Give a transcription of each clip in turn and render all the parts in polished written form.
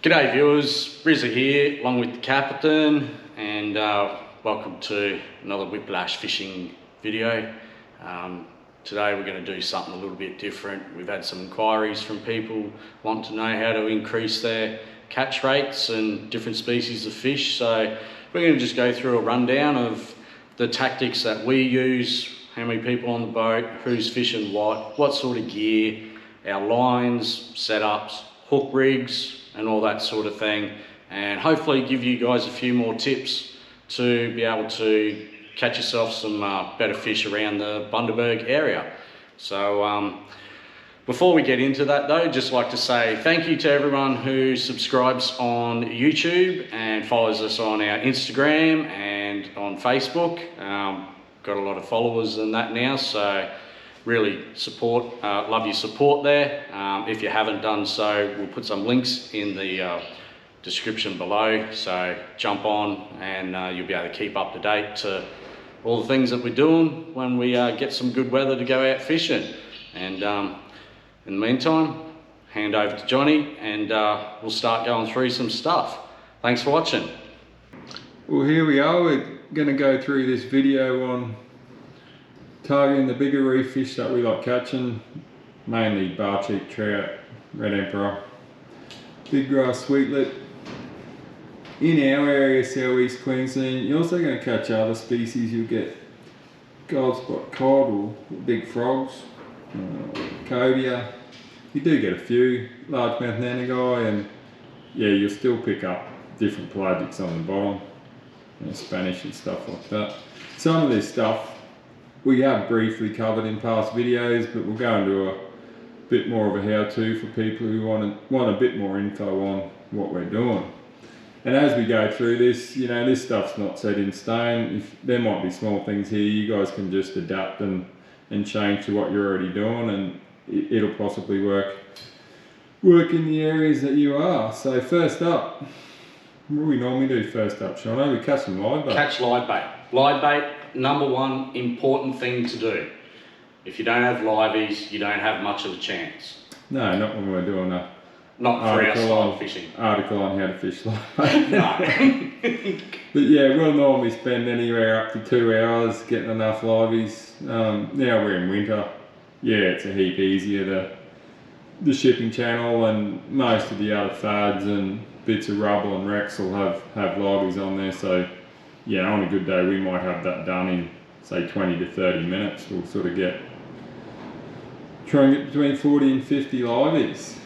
G'day viewers, Rizza here along with the captain, and welcome to another whiplash fishing video. Today we're going to do something a little bit different. We've had some inquiries from people wanting to know how to increase their catch rates and different species of fish, so we're going to just go through a rundown of the tactics that we use, how many people on the boat, who's fishing what sort of gear, our lines, setups, hook rigs and all that sort of thing, and hopefully give you guys a few more tips to be able to catch yourself some better fish around the Bundaberg area. So before we get into that though, just like to say thank you to everyone who subscribes on YouTube and follows us on our Instagram and on Facebook. Got a lot of followers and that now, so really love your support there. If you haven't done so, we'll put some links in the description below, so jump on and you'll be able to keep up to date to all the things that we're doing when we get some good weather to go out fishing. And in the meantime, hand over to Johnny and we'll start going through some stuff. Thanks for watching. Well, here we are. We're going to go through this video on targeting the bigger reef fish that we like catching, mainly barcheap, trout, red emperor, big grass sweetlet. In our area, southeast Queensland, you're also going to catch other species. You'll get gold spot cod or big frogs, cobia. You do get a few largemouth nanagai, and yeah, you'll still pick up different pelagics on the bottom, Spanish and stuff like that. Some of this stuff we have briefly covered in past videos, but we'll go into a bit more of a how-to for people who want a bit more info on what we're doing. And as we go through this, you know, this stuff's not set in stone. There might be small things here, you guys can just adapt and change to what you're already doing, and it'll possibly work in the areas that you are. So first up, what do we normally do first up, Shano? We catch some live bait. Catch live bait. Live bait, number one important thing to do. If you don't have liveys, you don't have much of a chance. No, not when we're doing a not for our style of fishing. Article on how to fish live bait. No. But yeah, we'll normally spend anywhere up to 2 hours getting enough liveys. Now we're in winter. Yeah, it's a heap easier. The shipping channel and most of the other fads and bits of rubble and wrecks will have liveys on there, so yeah, on a good day we might have that done in say 20 to 30 minutes. We'll sort of try and get between 40 and 50 liveys.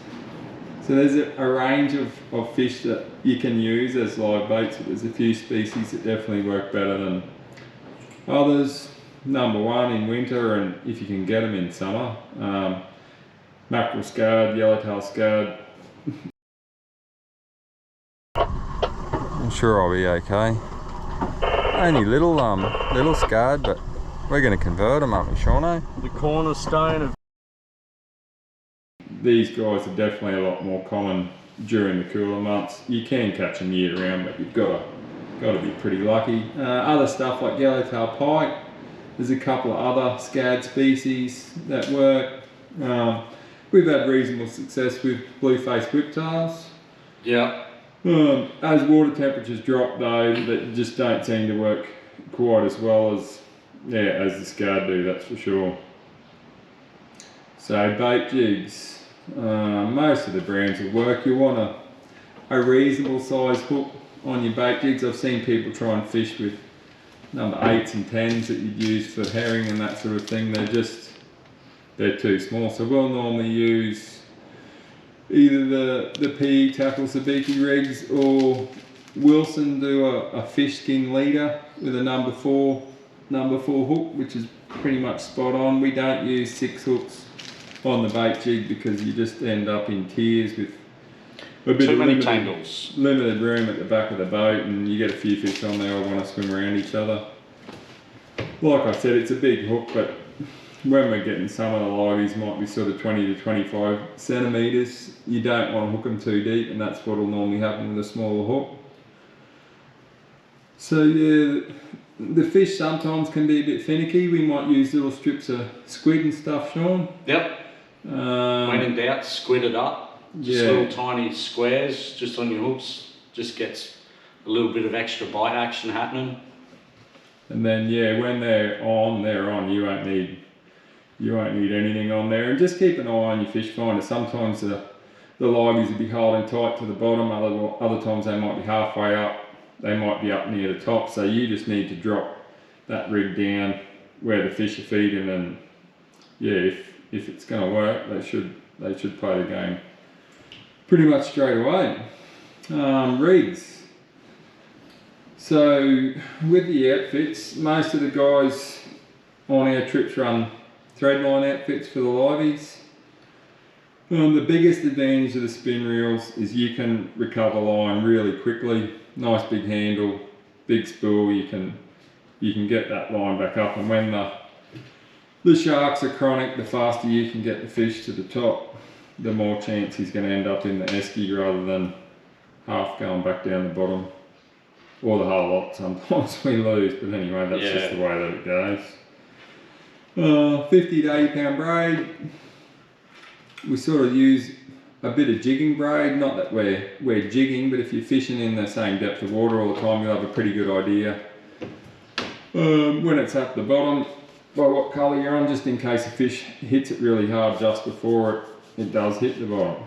So there's a range of fish that you can use as live baits. There's a few species that definitely work better than others. Number one in winter, and if you can get them in summer, mackerel scad, yellowtail scad. I'm sure I'll be okay. Only little scad, but we're going to convert them, aren't we, Shauno? The cornerstone of... These guys are definitely a lot more common during the cooler months. You can catch them year round, but you've got to be pretty lucky. Other stuff like yellowtail pike, there's a couple of other scad species that work. We've had reasonable success with blue-faced whiptails. Yeah. As water temperatures drop though, they just don't seem to work quite as well as the scad do, that's for sure. So bait jigs, most of the brands will work. You want a reasonable size hook on your bait jigs. I've seen people try and fish with number 8s and 10s that you'd use for herring and that sort of thing. They're too small, so we'll normally use either the PE tackle sabiki rigs, or Wilson do a fish skin leader with a number 4 hook, which is pretty much spot on. We don't use 6 hooks on the bait jig because you just end up in tears with a bit of limited room at the back of the boat, and you get a few fish on there who want to swim around each other. Like I said, it's a big hook, but when we're getting some of the liveys might be sort of 20 to 25 centimetres. You don't want to hook them too deep, and that's what will normally happen with a smaller hook. So yeah, the fish sometimes can be a bit finicky. We might use little strips of squid and stuff, Sean. Yep. When in doubt, squid it up. just little tiny squares just on your hooks, just gets a little bit of extra bite action happening. And then yeah, when they're on, you won't need anything on there. And just keep an eye on your fish finder. Sometimes the liveys will be holding tight to the bottom, other times they might be halfway up, they might be up near the top, so you just need to drop that rig down where the fish are feeding, and yeah, if it's going to work, they should play the game pretty much straight away. Rigs. So with the outfits, most of the guys on our trips run threadline outfits for the liveys. The biggest advantage of the spin reels is you can recover line really quickly. Nice big handle, big spool, you can get that line back up, and when the sharks are chronic, the faster you can get the fish to the top, the more chance he's going to end up in the esky rather than half going back down the bottom, or the whole lot. Sometimes we lose, but anyway, that's just the way that it goes. 50 to 80 pound braid. We sort of use a bit of jigging braid, not that we're jigging, but if you're fishing in the same depth of water all the time, you'll have a pretty good idea when it's at the bottom by what colour you're on, just in case a fish hits it really hard just before it does hit the bottom.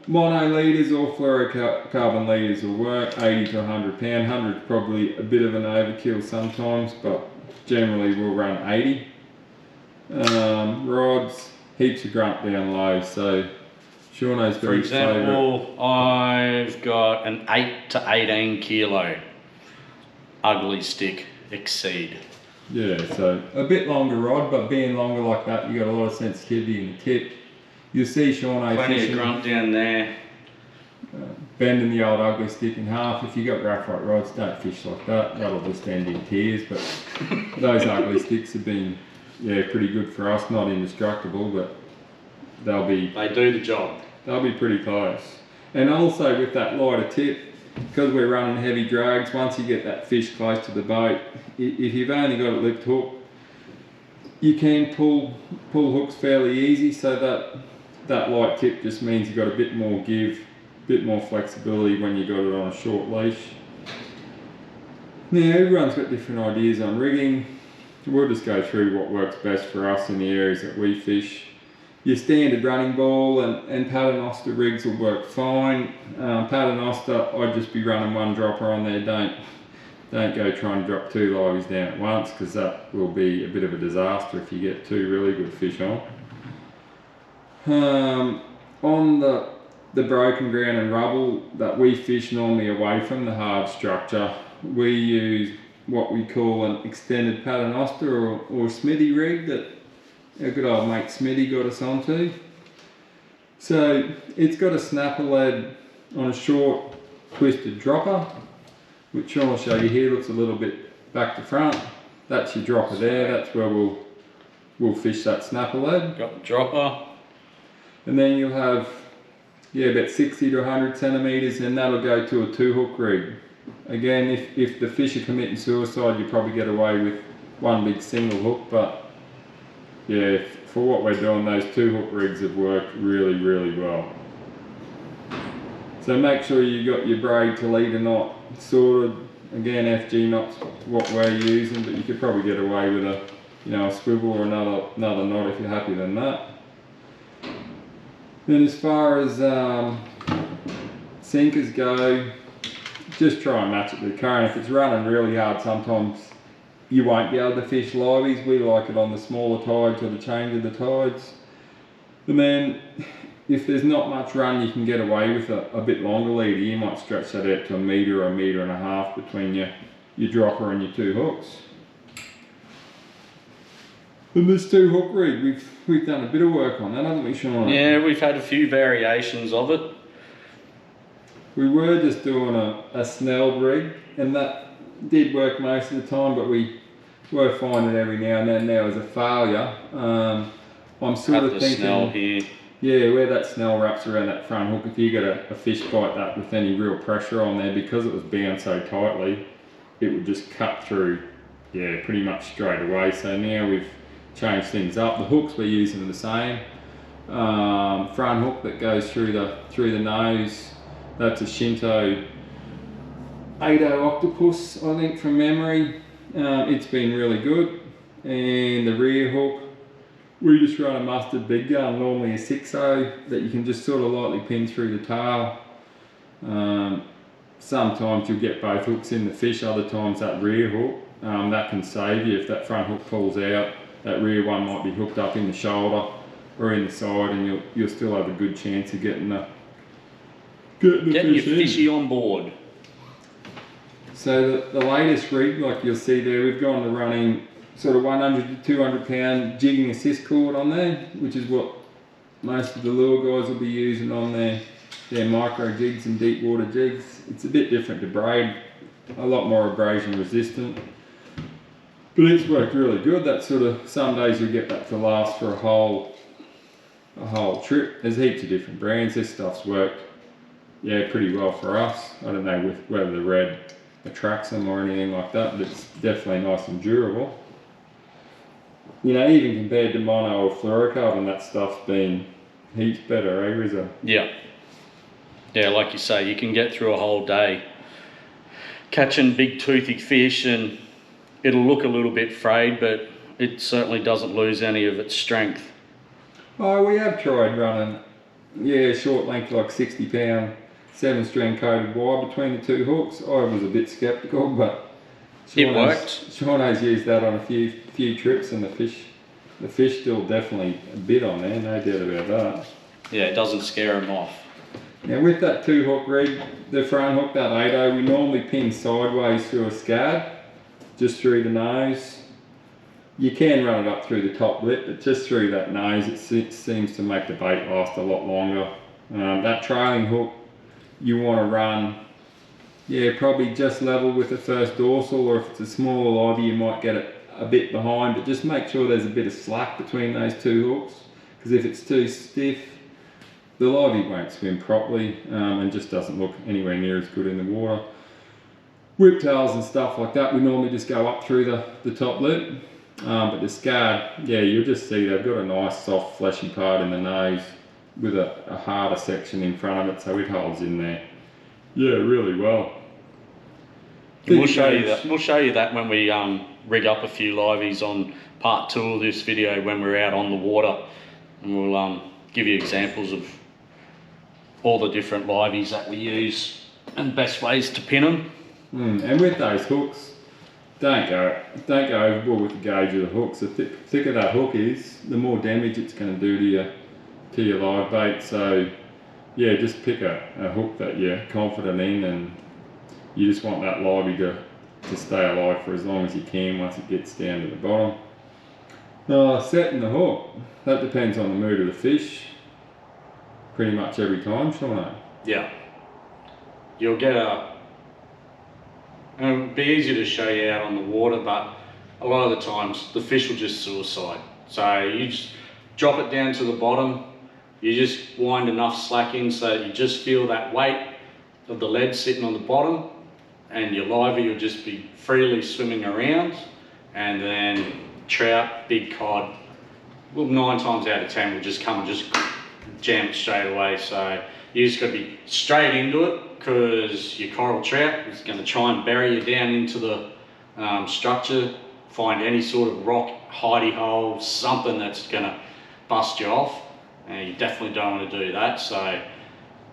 Mono leaders or fluorocarbon leaders will work, 80 to 100 pound. 100 is probably a bit of an overkill sometimes, but generally we'll run 80. Rods, heaps of grunt down low, so Shauno's got his favourite. For example, I've got an 8 to 18 kilo ugly stick Exceed. Yeah, so a bit longer rod, but being longer like that, you got a lot of sensitivity in the tip. You'll see Shauno plenty fishing, of grunt down there. Bending the old ugly stick in half. If you got graphite rods, don't fish like that. That'll just end in tears. But those ugly sticks have been, pretty good for us. Not indestructible, but they do the job. They'll be pretty close. And also with that lighter tip, because we're running heavy drags, once you get that fish close to the boat, if you've only got a lift hook, you can pull hooks fairly easy, so that light tip just means you've got a bit more give, a bit more flexibility when you got it on a short leash. Now everyone's got different ideas on rigging. We'll just go through what works best for us in the areas that we fish. Your standard running ball and paternoster rigs will work fine. Paternoster, I'd just be running one dropper on there. Don't go try and drop two liveys down at once, because that will be a bit of a disaster if you get two really good fish on. On the broken ground and rubble that we fish normally away from the hard structure, we use what we call an extended paternoster or Smithy rig that our good old mate Smithy got us onto. So it's got a snapper lead on a short twisted dropper, which I'll show you here. Looks a little bit back to front. That's your dropper there. That's where we'll fish that snapper lead. Got the dropper. And then you'll have about 60 to 100 centimetres, and that'll go to a 2-hook rig. Again, if the fish are committing suicide, you probably get away with one big single hook, but for what we're doing, those 2-hook rigs have worked really, really well. So make sure you got your braid to leader knot sorted. Again, FG knot's what we're using, but you could probably get away with a swivel or another knot if you're happy than that. Then as far as sinkers go, just try and match it to the current. If it's running really hard, sometimes you won't be able to fish liveys. We like it on the smaller tides or the change of the tides. And then if there's not much run, you can get away with a bit longer leader. You might stretch that out to 1 metre or 1.5 metres between your dropper and your 2 hooks. And this 2-hook rig, we've done a bit of work on that, haven't we, Sean? Yeah, we've had a few variations of it. We were just doing a snelled rig, and that did work most of the time, but we were finding every now and then there was a failure. I'm sort of thinking, snell here. Yeah, where that snell wraps around that front hook, if you get a fish bite that with any real pressure on there, because it was bound so tightly, it would just cut through, pretty much straight away. So now we've changed things up. The hooks we're using are the same. front hook that goes through the nose. That's a Shinto 8.0 octopus, I think, from memory. It's been really good. And the rear hook, we just run a mustard big gun, normally a 6.0, that you can just sort of lightly pin through the tail. Sometimes you'll get both hooks in the fish, other times that rear hook, that can save you. If that front hook pulls out, that rear one might be hooked up in the shoulder or in the side, and you'll still have a good chance of getting the your fishy on board. So the latest rig, like you'll see there, we've gone to running sort of 100 to 200 pound jigging assist cord on there, which is what most of the lure guys will be using on their micro jigs and deep water jigs. It's a bit different to braid, a lot more abrasion resistant, but it's worked really good. That sort of, some days you'll get that to last for a whole trip. There's heaps of different brands. This stuff's worked, yeah, pretty well for us. I don't know whether the red attracts them or anything like that, but it's definitely nice and durable. You know, even compared to mono or fluorocarbon, that stuff's been heaps better, eh, Rizzo? Yeah. Yeah, like you say, you can get through a whole day catching big toothy fish and it'll look a little bit frayed, but it certainly doesn't lose any of its strength. Oh, we have tried running, yeah, short length, like 60 pound, 7-strand coated wire between the two hooks. I was a bit sceptical, but It worked. Shauno's used that on a few trips, and the fish still definitely a bit on there, no doubt about that. Yeah, it doesn't scare them off. Now with that 2-hook rig, the front hook, that 8.0, we normally pin sideways through a scad, just through the nose. You can run it up through the top lip, but just through that nose, it seems to make the bait last a lot longer. That trailing hook, you want to run, yeah, probably just level with the first dorsal, or if it's a smaller livey, you might get it a bit behind, but just make sure there's a bit of slack between those two hooks, because if it's too stiff, the livey won't swim properly and just doesn't look anywhere near as good in the water. Whiptails and stuff like that, we normally just go up through the top lip, but the scad, yeah, you'll just see they've got a nice soft fleshy part in the nose with a harder section in front of it, so it holds in there, yeah, really well. We'll show you that. We'll show you that when we rig up a few liveys on part 2 of this video when we're out on the water, and we'll give you examples of all the different liveys that we use and best ways to pin them. And with those hooks, don't go overboard with the gauge of the hooks. The thicker that hook is, the more damage it's going to do to your live bait. So yeah, just pick a hook that you're confident in, and you just want that livey to stay alive for as long as you can once it gets down to the bottom. Setting the hook, that depends on the mood of the fish pretty much every time, Shauno. Yeah. You'll get it'll be easy to show you out on the water, but a lot of the times the fish will just suicide. So you just drop it down to the bottom, you just wind enough slack in so that you just feel that weight of the lead sitting on the bottom, and your livey will just be freely swimming around, and then trout, big cod, well, 9 times out of 10 will just come and just jam it straight away. So you just got to be straight into it, because your coral trout is going to try and bury you down into the structure, find any sort of rock, hidey hole, something that's going to bust you off, and you definitely don't want to do that. So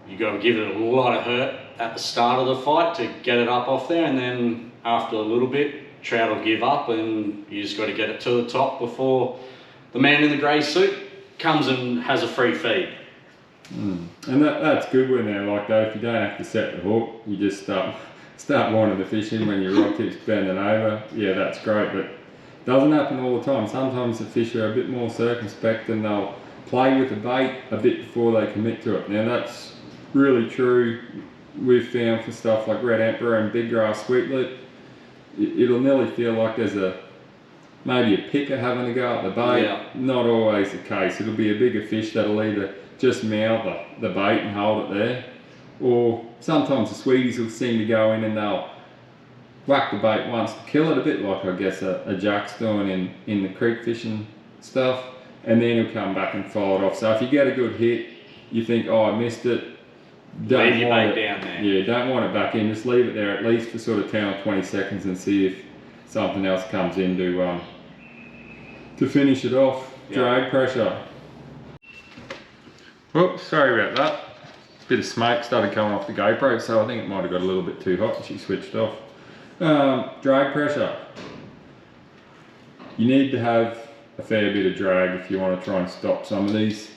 you got to give it a lot of hurt at the start of the fight to get it up off there, and then after a little bit, trout will give up, and you just got to get it to the top before the man in the grey suit comes and has a free feed. And that's good when they're like that. If you don't have to set the hook, you just start winding the fish in when your rod tip's bending over. Yeah, that's great, but it doesn't happen all the time. Sometimes the fish are a bit more circumspect and they'll play with the bait a bit before they commit to it. Now that's really true. We've found for stuff like red emperor and big grass sweetlip, it'll nearly feel like there's maybe a picker having a go at the bait. Yeah. Not always the case. It'll be a bigger fish that'll either just mouth the bait and hold it there, or sometimes the sweeties will seem to go in and they'll whack the bait once to kill it, a bit like I guess a jack's doing in the creek fishing stuff, and then he'll come back and follow it off. So if you get a good hit, you think, oh, I missed it, Leave your bait down there. Yeah, don't want it back in, just leave it there at least for sort of 10 or 20 seconds and see if something else comes in to finish it off. Drag pressure. Whoops, sorry about that. Bit of smoke started coming off the GoPro, so I think it might have got a little bit too hot and she switched off. Drag pressure. You need to have a fair bit of drag if you want to try and stop some of these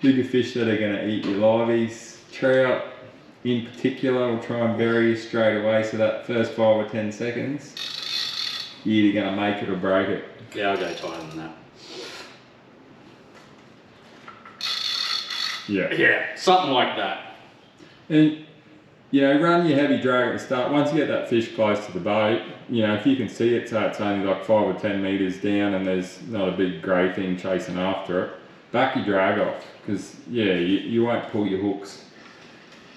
bigger fish that are going to eat your liveys. Trout in particular will try and bury you straight away, so that first 5 or 10 seconds, you're either going to make it or break it. Yeah, I'll go tighter than that. Yeah, something like that. And you know, run your heavy drag at the start. Once you get that fish close to the boat, you know, if you can see it, so it's only like 5 or 10 meters down and there's not a big grey thing chasing after it, back your drag off, because yeah, you won't pull your hooks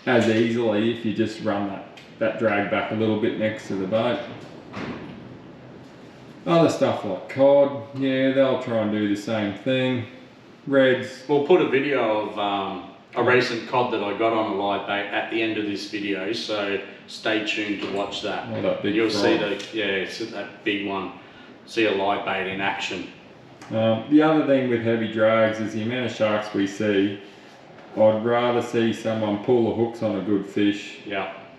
as easily if you just run that drag back a little bit next to the boat. Other stuff like cod, yeah, they'll try and do the same thing. Reds. We'll put a video of a recent cod that I got on a live bait at the end of this video, so stay tuned to watch that. Oh, that big You'll frog. see it's that big one. See a live bait in action. The other thing with heavy drags is the amount of sharks we see. I'd rather see someone pull the hooks on a good fish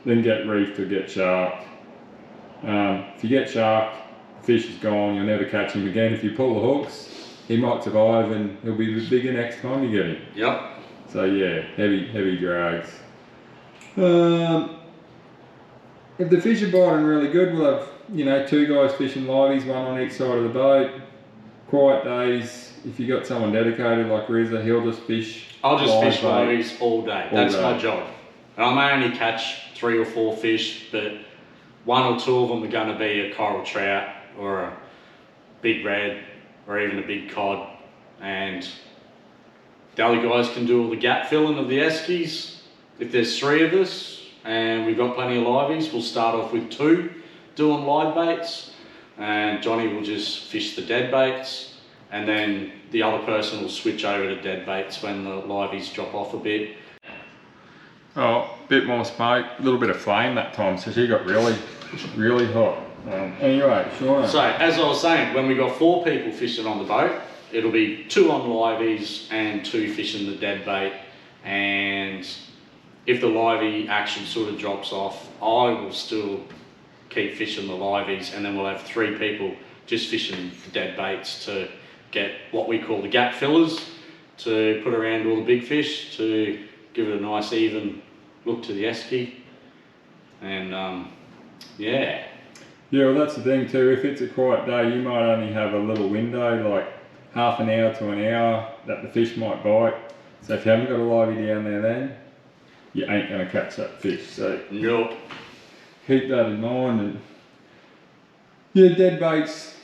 than get reefed or get sharked. If you get sharked, the fish is gone, you'll never catch him again. If you pull the hooks, he might survive and he'll be bigger next time you get him. Yep. So yeah, heavy drags. If the fish are biting really good, we'll have, you know, 2 guys fishing liveys, 1 on each side of the boat. Quiet days, if you got someone dedicated like Rizza, he'll just fish. I'll just fish liveys all day. That's my job. And I may only catch 3 or 4 fish, but 1 or 2 of them are going to be a coral trout or a big red or even a big cod. And the other guys can do all the gap filling of the eskies. If there's 3 of us and we've got plenty of liveys, we'll start off with 2 doing live baits, and Johnny will just fish the dead baits, and then the other person will switch over to dead baits when the liveys drop off a bit. Oh, bit more smoke, a little bit of flame that time, so she got really hot. Anyway, sure. So as I was saying, when we got 4 people fishing on the boat, it'll be 2 on liveys and 2 fishing the dead bait. And if the livey action sort of drops off, I will still keep fishing the liveys, and then we'll have 3 people just fishing the dead baits to get what we call the gap fillers, to put around all the big fish, to give it a nice even look to the esky. And yeah, well that's the thing too, if it's a quiet day you might only have a little window, like half an hour to an hour that the fish might bite. So if you haven't got a livey down there then, you ain't going to catch that fish. So nope. Keep that in mind. And yeah, dead baits,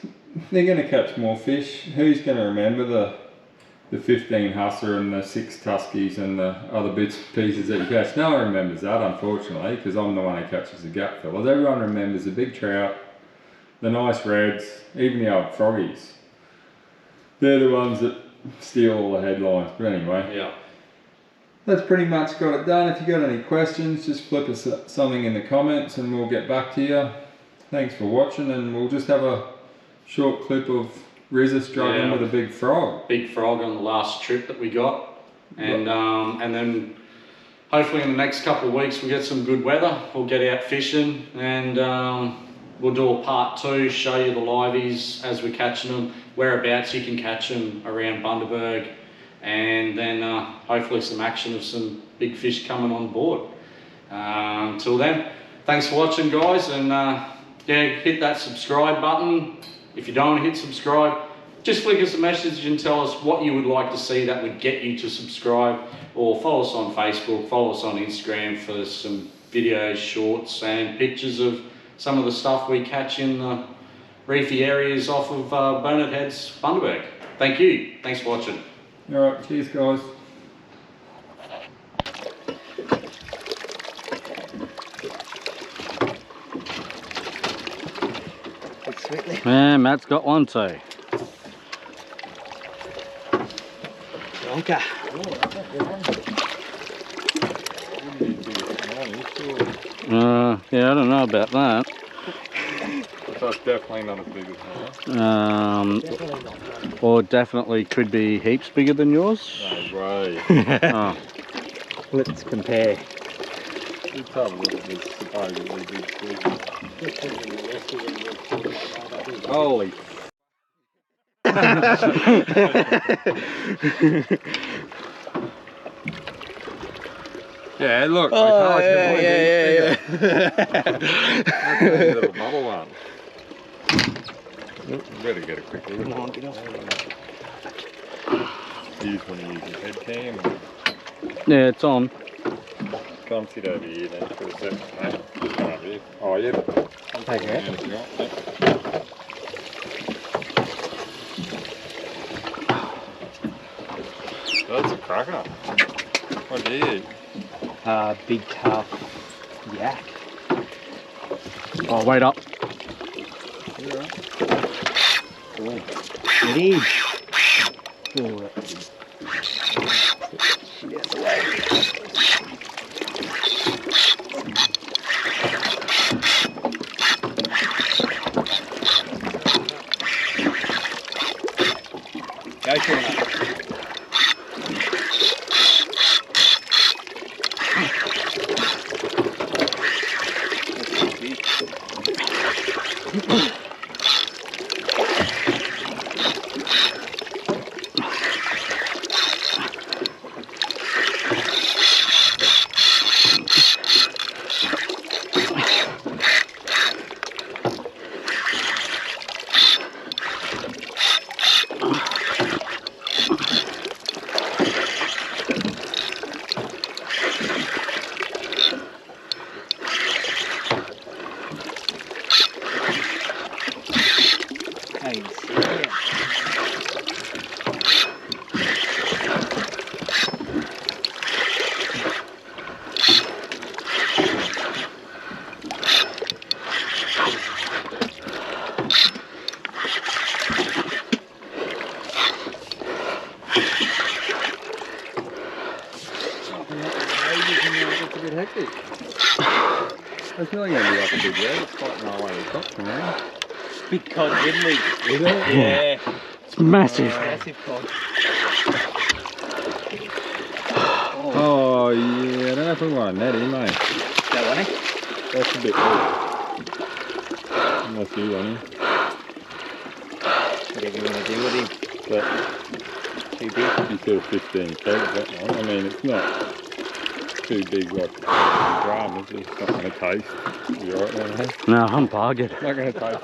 they're going to catch more fish. Who's going to remember the 15 husser and the 6 tuskies and the other bits and pieces that you catch? No one remembers that, unfortunately, because I'm the one who catches the gap fillers. Everyone remembers the big trout, the nice reds, even the old froggies. They're the ones that steal all the headlines. But anyway. Yeah. That's pretty much got it done. If you got any questions, just flip us something in the comments and we'll get back to you. Thanks for watching, and we'll just have a short clip of Rizza struggling with a big frog. Big frog on the last trip that we got. And then hopefully in the next couple of weeks we'll get some good weather. We'll get out fishing, and we'll do a part 2, show you the liveys as we're catching them, whereabouts you can catch them around Bundaberg. And then hopefully some action of some big fish coming on board. Until then, thanks for watching, guys, and yeah, hit that subscribe button. If you don't hit subscribe, just flick us a message and tell us what you would like to see that would get you to subscribe, or follow us on Facebook, follow us on Instagram for some videos, shorts and pictures of some of the stuff we catch in the reefy areas off of Bernard Heads, Bundaberg. Thank you, thanks for watching. Alright, cheers guys. Man, Matt's got one too. donker. Yeah, I don't know about that. So it's definitely not as big as mine. Definitely not. Or definitely could be heaps bigger than yours. No way. Oh. Let's compare. Let's have a look at this supposedly big fish. Holy. Yeah, look. I told you mine yeah. That's a little bubble one. Better get a quick look. Come on, get off. You just want to use your head cam. Yeah, it's on. Come sit over here then for a second, mate. Come over here. Oh, yeah. Take it out. If you want. Yep. That's a cracker. What do you eat? Big tough yak. Oh, wait up. You all right? It is. Oh, that's good. Shit out the way. Go for it. It's a bit hectic. It's nearly going to be like a big red. It's fighting our way to the top now. Big cod, didn't we? Is it? Yeah. It's massive. Massive cod. Oh, yeah. I don't know if we want a netty, mate. That one, eh? That's a bit weird. Unless you want him. Whatever you want to do with him. But Too big. he's sort of 15 kegs, that one. I mean, it's not too big like dramas. It's not going to taste. You alright there, mate? No, I'm buggered. Not going to taste.